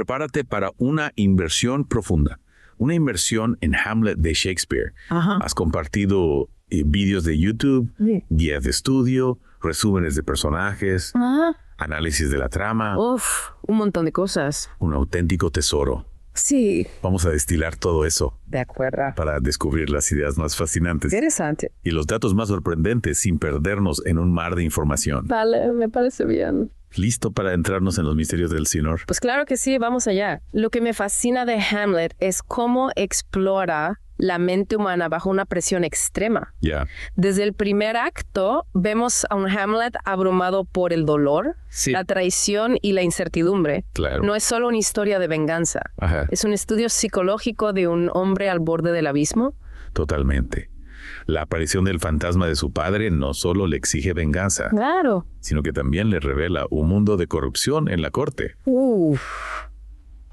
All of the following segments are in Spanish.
prepárate para una inversión profunda. Una inversión en Hamlet de Shakespeare. Ajá. Has compartido vídeos de YouTube, Sí. guías de estudio, resúmenes de personajes, Ajá. análisis de la trama. Uf, un montón de cosas. Un auténtico tesoro. Sí, Vamos a destilar todo eso de acuerdo. para descubrir las ideas más fascinantes Interesante. y los datos más sorprendentes sin perdernos en un mar de información. Vale, me parece bien. ¿Listo para entrarnos en los misterios del Sinor? Pues claro que sí, vamos allá. Lo que me fascina de Hamlet es cómo explora la mente humana bajo una presión extrema. Ya. Desde el primer acto vemos a un Hamlet abrumado por el dolor, Sí. la traición y la incertidumbre. Claro. No es solo una historia de venganza. Ajá. Es un estudio psicológico de un hombre al borde del abismo. Totalmente. La aparición del fantasma de su padre no solo le exige venganza, Claro. sino que también le revela un mundo de corrupción en la corte. Uf.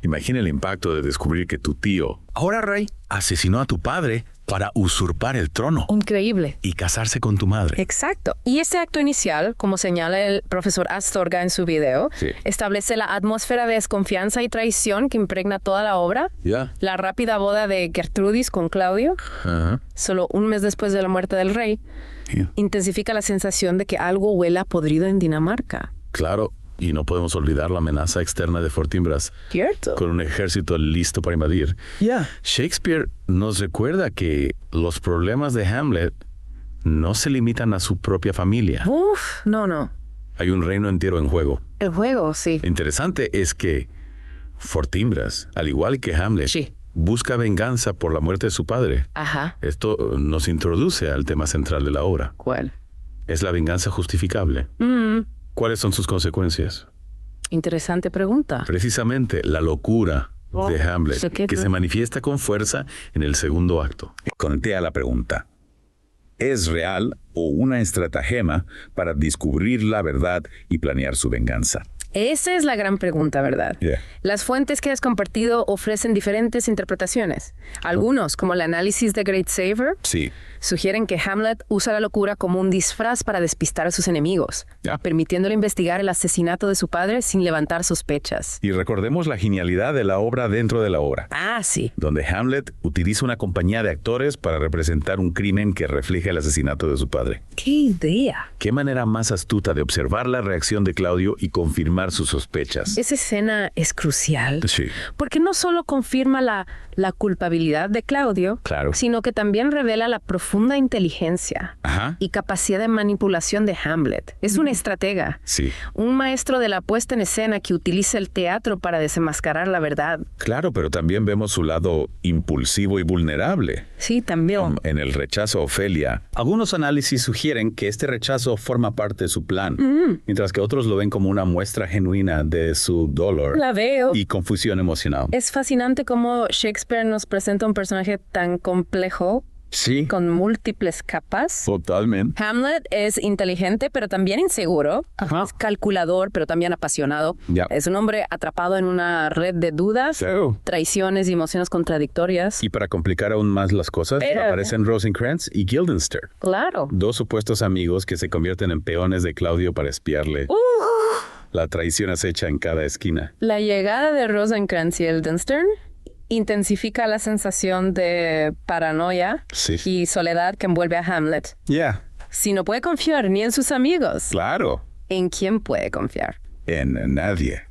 Imagina el impacto de descubrir que tu tío, Ahora, rey, asesinó a tu padre para usurpar el trono Increíble. y casarse con tu madre. Exacto. Y este acto inicial, como señala el profesor Astorga en su video, Sí. establece la atmósfera de desconfianza y traición que impregna toda la obra. ya, La rápida boda de Gertrudis con Claudio, solo un mes después de la muerte del rey, Ya. intensifica la sensación de que algo huela podrido en Dinamarca. Claro, y no podemos olvidar la amenaza externa de Fortinbras, ¿Cierto? con un ejército listo para invadir. Shakespeare nos recuerda que los problemas de Hamlet no se limitan a su propia familia. Uf, no. Hay un reino entero en juego. El juego, sí. Lo interesante es que Fortinbras, al igual que Hamlet, Sí. busca venganza por la muerte de su padre. Ajá. Esto nos introduce al tema central de la obra. ¿Cuál? ¿Es la venganza justificable? ¿Cuáles son sus consecuencias? Interesante pregunta. Precisamente la locura de Hamlet, ¿so qué? que se manifiesta con fuerza en el segundo acto. Contea la pregunta. ¿Es real o una estratagema para descubrir la verdad y planear su venganza? Esa es la gran pregunta, ¿verdad? Yeah. Las fuentes que has compartido ofrecen diferentes interpretaciones. Algunos, como el análisis de Great Saver, Sí. sugieren que Hamlet usa la locura como un disfraz para despistar a sus enemigos, Ya. permitiéndole investigar el asesinato de su padre sin levantar sospechas. Y recordemos la genialidad de la obra dentro de la obra, Ah, sí. donde Hamlet utiliza una compañía de actores para representar un crimen que refleja el asesinato de su padre. ¡Qué idea! ¿Qué manera más astuta de observar la reacción de Claudio y confirmar sus sospechas? Esa escena es crucial. Sí. Porque no solo confirma la culpabilidad de Claudio, Claro. sino que también revela la profunda inteligencia Ajá. y capacidad de manipulación de Hamlet. Es un estratega, Sí. un maestro de la puesta en escena que utiliza el teatro para desenmascarar la verdad. Claro, pero también vemos su lado impulsivo y vulnerable. Sí, también. En el rechazo a Ofelia, algunos análisis sugieren que este rechazo forma parte de su plan, mientras que otros lo ven como una muestra genuina de su dolor La veo. y confusión emocional. Es fascinante cómo Shakespeare nos presenta un personaje tan complejo, Sí, con múltiples capas. totalmente. Hamlet es inteligente, pero también inseguro. Es calculador, pero también apasionado. Ya. Es un hombre atrapado en una red de dudas, Sí. traiciones y emociones contradictorias. Y para complicar aún más las cosas, Pero- aparecen Rosencrantz y Guildenstern, Claro. dos supuestos amigos que se convierten en peones de Claudio para espiarle. La traición acecha en cada esquina. La llegada de Rosencrantz y Guildenstern intensifica la sensación de paranoia Sí. y soledad que envuelve a Hamlet. Ya, Si no puede confiar ni en sus amigos, claro. ¿en quién puede confiar? En nadie.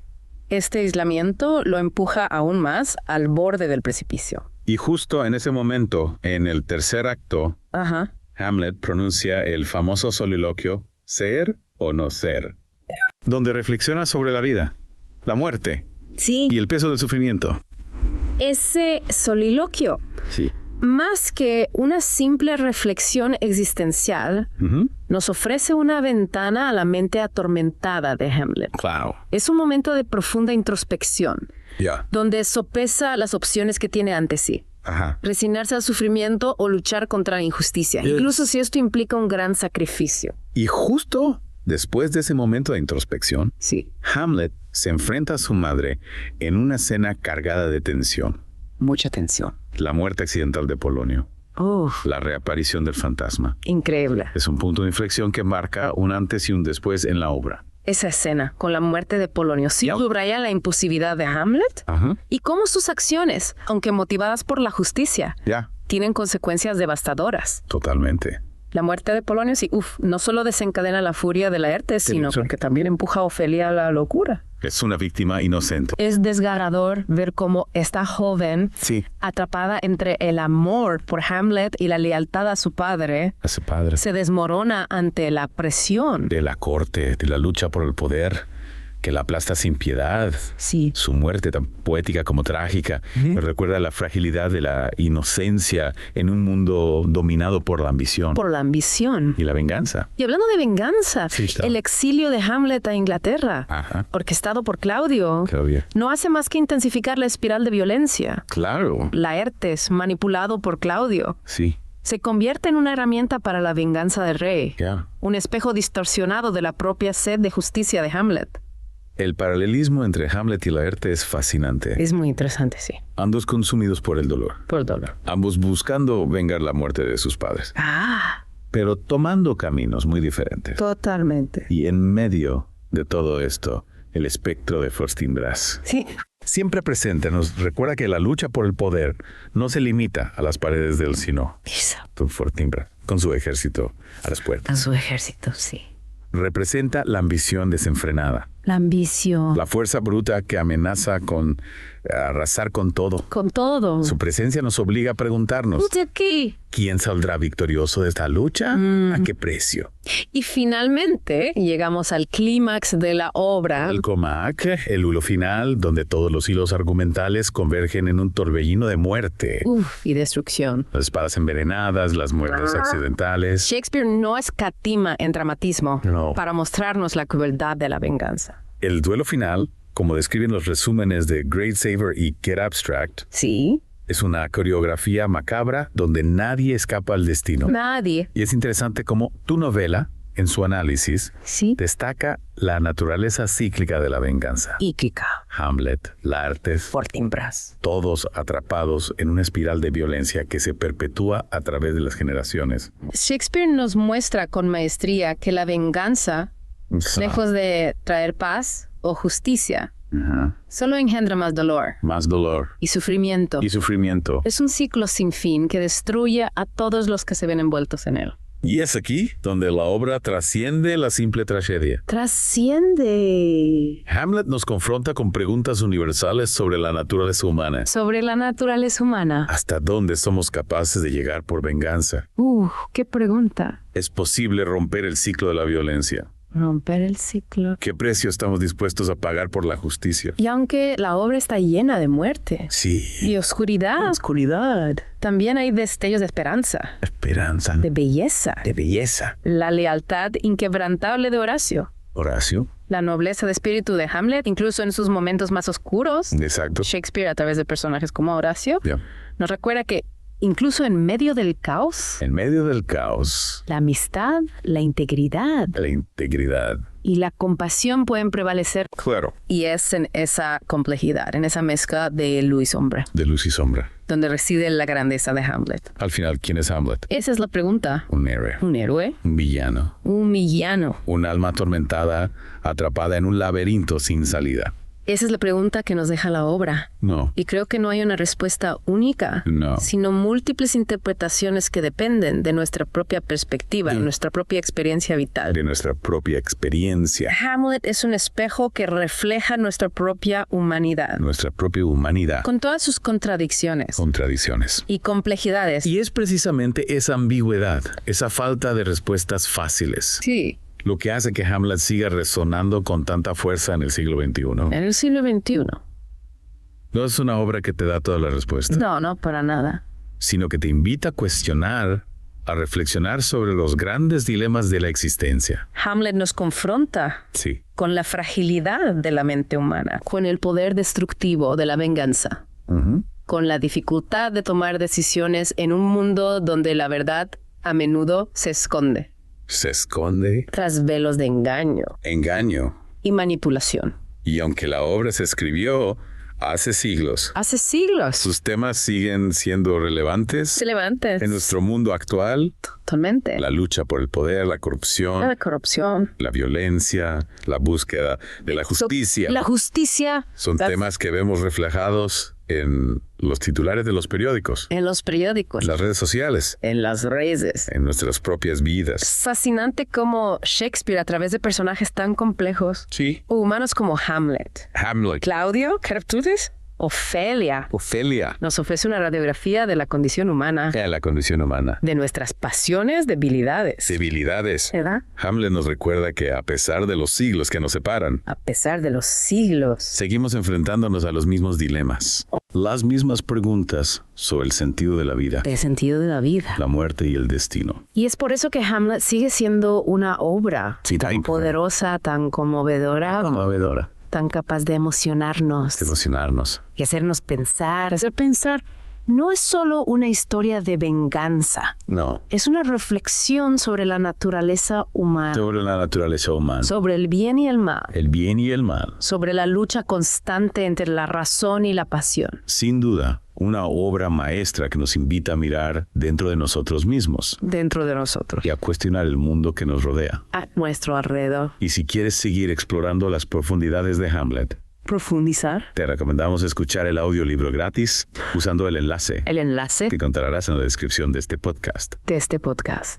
Este aislamiento lo empuja aún más al borde del precipicio. Y justo en ese momento, en el tercer acto, Ajá. Hamlet pronuncia el famoso soliloquio, ¿ser o no ser? Donde reflexiona sobre la vida, la muerte Sí. y el peso del sufrimiento. Ese soliloquio, Sí. más que una simple reflexión existencial, nos ofrece una ventana a la mente atormentada de Hamlet. Claro. Es un momento de profunda introspección, Ya. donde sopesa las opciones que tiene ante sí. Ajá. Resignarse al sufrimiento o luchar contra la injusticia, incluso si esto implica un gran sacrificio. Y justo después de ese momento de introspección, Sí. Hamlet se enfrenta a su madre en una escena cargada de tensión. Mucha tensión. La muerte accidental de Polonio, la reaparición del fantasma. Increíble. Es un punto de inflexión que marca un antes y un después en la obra. esa escena con la muerte de Polonio sí subraya la impulsividad de Hamlet y cómo sus acciones, aunque motivadas por la justicia, tienen consecuencias devastadoras. Totalmente. La muerte de Polonio sí, no solo desencadena la furia de Laertes, sino que también empuja a Ofelia a la locura. Es una víctima inocente. Es desgarrador ver cómo esta joven, atrapada entre el amor por Hamlet y la lealtad a su padre, se desmorona ante la presión de la corte, de la lucha por el poder, que la aplasta sin piedad. Sí. Su muerte, tan poética como trágica, me recuerda a la fragilidad de la inocencia en un mundo dominado por la ambición. Por la ambición. Y la venganza. Y hablando de venganza, el exilio de Hamlet a Inglaterra, orquestado por Claudio, no hace más que intensificar la espiral de violencia. Claro. Laertes, manipulado por Claudio. Sí. Se convierte en una herramienta para la venganza del rey. Un espejo distorsionado de la propia sed de justicia de Hamlet. El paralelismo entre Hamlet y Laertes es fascinante. Es muy interesante, sí. Ambos consumidos por el dolor. Por el dolor. Ambos buscando vengar la muerte de sus padres. Pero tomando caminos muy diferentes. Totalmente. Y en medio de todo esto, el espectro de Fortinbras. Sí. Siempre presente, nos recuerda que la lucha por el poder no se limita a las paredes del Sino. Fortinbras, con su ejército a las puertas. A su ejército, sí. Representa la ambición desenfrenada. La ambición. La fuerza bruta que amenaza con arrasar con todo. Con todo. Su presencia nos obliga a preguntarnos, ¿quién saldrá victorioso de esta lucha? ¿A qué precio? Y finalmente llegamos al clímax de la obra. El clímax, el hilo final, donde todos los hilos argumentales convergen en un torbellino de muerte. Y destrucción. Las espadas envenenadas, las muertes accidentales. Shakespeare no escatima en dramatismo para mostrarnos la crueldad de la venganza. El duelo final, como describen los resúmenes de Great Saber y Get Abstract, es una coreografía macabra donde nadie escapa al destino. Nadie. Y es interesante cómo tu novela, en su análisis, destaca la naturaleza cíclica de la venganza. Cíclica. Hamlet, Laertes, Fortinbras. Todos atrapados en una espiral de violencia que se perpetúa a través de las generaciones. Shakespeare nos muestra con maestría que la venganza, lejos de traer paz o justicia, solo engendra más dolor. Más dolor. Y sufrimiento. Y sufrimiento. Es un ciclo sin fin que destruye a todos los que se ven envueltos en él. Y es aquí donde la obra trasciende la simple tragedia. Trasciende. Hamlet nos confronta con preguntas universales sobre la naturaleza humana. Sobre la naturaleza humana. ¿Hasta dónde somos capaces de llegar por venganza? ¡Qué pregunta! ¿Es posible romper el ciclo de la violencia? Romper el ciclo. ¿Qué precio estamos dispuestos a pagar por la justicia? Y aunque la obra está llena de muerte. Y oscuridad. También hay destellos de esperanza. Esperanza. De belleza. De belleza. La lealtad inquebrantable de Horacio. Horacio. La nobleza de espíritu de Hamlet, incluso en sus momentos más oscuros. Exacto. Shakespeare, a través de personajes como Horacio, nos recuerda que incluso en medio del caos. En medio del caos. La amistad, la integridad. La integridad. Y la compasión pueden prevalecer. Claro. Y es en esa complejidad, en esa mezcla de luz y sombra. De luz y sombra. Donde reside la grandeza de Hamlet. Al final, ¿quién es Hamlet? Esa es la pregunta. Un héroe. Un héroe. Un villano. Un villano. Un alma atormentada, atrapada en un laberinto sin salida. Esa es la pregunta que nos deja la obra. No. Y creo que no hay una respuesta única, sino múltiples interpretaciones que dependen de nuestra propia perspectiva, de nuestra propia experiencia vital. De nuestra propia experiencia. Hamlet es un espejo que refleja nuestra propia humanidad. Nuestra propia humanidad. Con todas sus contradicciones. Contradicciones. Y complejidades. Y es precisamente esa ambigüedad, esa falta de respuestas fáciles. Sí. Lo que hace que Hamlet siga resonando con tanta fuerza en el siglo XXI. En el siglo XXI. No es una obra que te da toda la respuesta. No, para nada. Sino que te invita a cuestionar, a reflexionar sobre los grandes dilemas de la existencia. Hamlet nos confronta con la fragilidad de la mente humana, con el poder destructivo de la venganza, con la dificultad de tomar decisiones en un mundo donde la verdad a menudo se esconde. Se esconde tras velos de engaño. Engaño. Y manipulación. Y aunque la obra se escribió Hace siglos. Hace siglos. Sus temas siguen siendo relevantes. Relevantes. En nuestro mundo actual. Totalmente. La lucha por el poder, la corrupción. La violencia, la búsqueda de la justicia. La justicia. Son temas que vemos reflejados en los titulares de los periódicos. En los periódicos. En las redes sociales. En las redes. En nuestras propias vidas. Fascinante cómo Shakespeare, a través de personajes tan complejos, sí, humanos como Hamlet, Claudio, Carptudes, Ofelia, nos ofrece una radiografía de la condición humana. La condición humana. De nuestras pasiones, debilidades. ¿Verdad? Hamlet nos recuerda que a pesar de los siglos que nos separan, a pesar de los siglos, seguimos enfrentándonos a los mismos dilemas. Las mismas preguntas sobre el sentido de la vida. El sentido de la vida. La muerte y el destino. Y es por eso que Hamlet sigue siendo una obra tan poderosa, tan conmovedora. Tan capaz de emocionarnos. Y hacernos pensar. Hacer pensar. No es solo una historia de venganza. No. Es una reflexión sobre la naturaleza humana. Sobre el bien y el mal. Sobre la lucha constante entre la razón y la pasión. Sin duda, una obra maestra que nos invita a mirar dentro de nosotros mismos. Y a cuestionar el mundo que nos rodea. A nuestro alrededor. Y si quieres seguir explorando las profundidades de Hamlet, profundizar, te recomendamos escuchar el audiolibro gratis usando el enlace que encontrarás en la descripción de este podcast.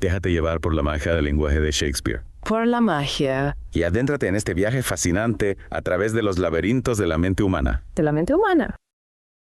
Déjate llevar por la magia del lenguaje de Shakespeare. Por la magia. Y adéntrate en este viaje fascinante a través de los laberintos de la mente humana.